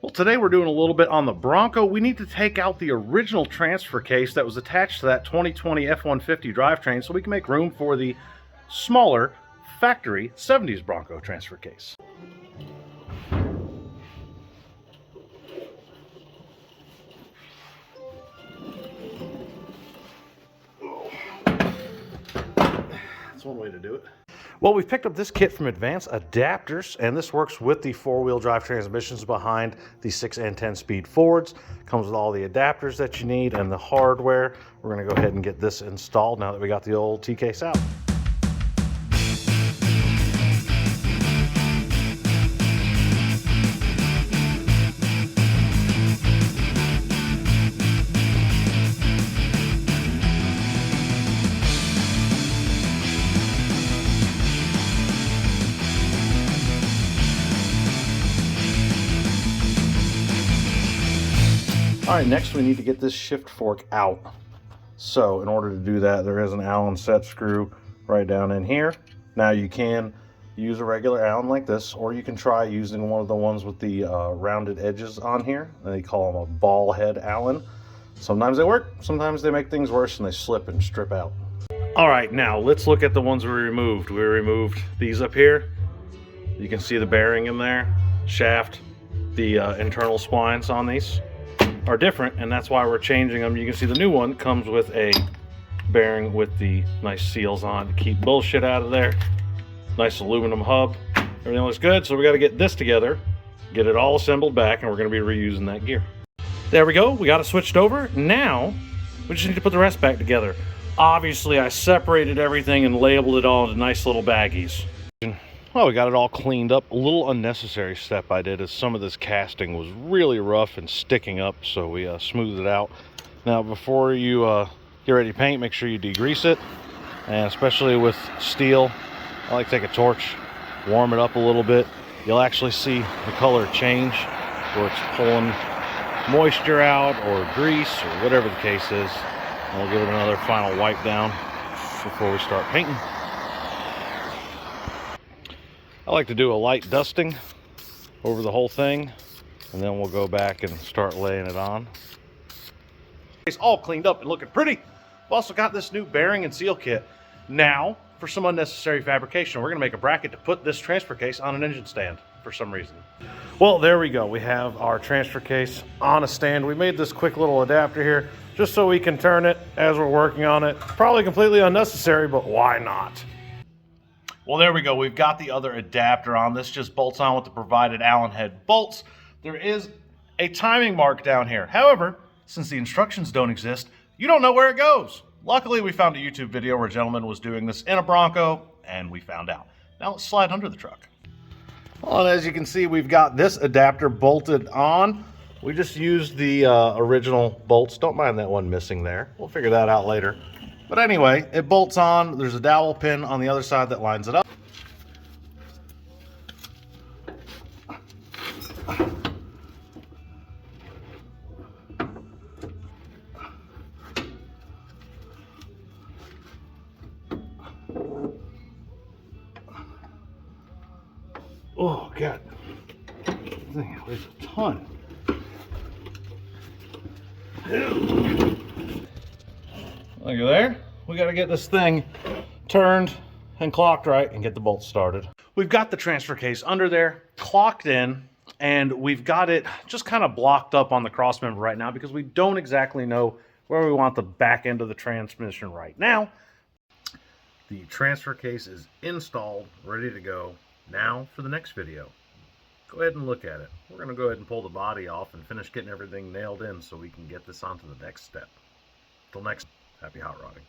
Well, today we're doing a little bit on the Bronco. We need to take out the original transfer case that was attached to that 2020 F-150 drivetrain so we can make room for the smaller factory 70s Bronco transfer case. That's one way to do it. Well, we've picked up this kit from Advanced Adapters, and this works with the four-wheel drive transmissions behind the 6 and 10-speed Fords. Comes with all the adapters that you need and the hardware. We're going to go ahead and get this installed now that we got the old T-case out. All right, next we need to get this shift fork out. So in order to do that, there is an Allen set screw right down in here. Now you can use a regular Allen like this, or you can try using one of the ones with the rounded edges on here. They call them a ball head Allen. Sometimes they work, sometimes they make things worse and they slip and strip out. All right, now let's look at the ones we removed. We removed these up here. You can see the bearing in there, shaft, the internal splines on these are different, and that's why we're changing them. You can see the new one comes with a bearing with the nice seals on to keep bullshit out of there. Nice aluminum hub. Everything looks good, so we got to get this together, get it all assembled back, and we're going to be reusing that gear. There we go. We got it switched over. Now we just need to put the rest back together. Obviously, I separated everything and labeled it all into nice little baggies. Well, we got it all cleaned up. A little unnecessary step I did is some of this casting was really rough and sticking up, so we smoothed it out. Now, before you get ready to paint, make sure you degrease it, and especially with steel, I like to take a torch, warm it up a little bit. You'll actually see the color change where it's pulling moisture out or grease or whatever the case is. And we'll give it another final wipe down before we start painting. I like to do a light dusting over the whole thing, and then we'll go back and start laying it on. It's all cleaned up and looking pretty. We've also got this new bearing and seal kit. Now, for some unnecessary fabrication, we're going to make a bracket to put this transfer case on an engine stand for some reason. Well, there we go. We have our transfer case on a stand. We made this quick little adapter here just so we can turn it as we're working on it. Probably completely unnecessary, but why not? Well, there we go. We've got the other adapter on. This just bolts on with the provided Allen head bolts. There is a timing mark down here. However, since the instructions don't exist, you don't know where it goes. Luckily, we found a YouTube video where a gentleman was doing this in a Bronco, and we found out. Now let's slide under the truck. Well, and as you can see, we've got this adapter bolted on. We just used the original bolts. Don't mind that one missing there. We'll figure that out later. But anyway, it bolts on. There's a dowel pin on the other side that lines it up. Oh, God. This thing weighs a ton. Look at there. We got to get this thing turned and clocked right and get the bolts started. We've got the transfer case under there, clocked in, and we've got it just kind of blocked up on the cross member right now because we don't exactly know where we want the back end of the transmission right now. The transfer case is installed, ready to go. Now for the next video. Go ahead and look at it. We're going to go ahead and pull the body off and finish getting everything nailed in so we can get this on to the next step. Till next, happy hot rodding.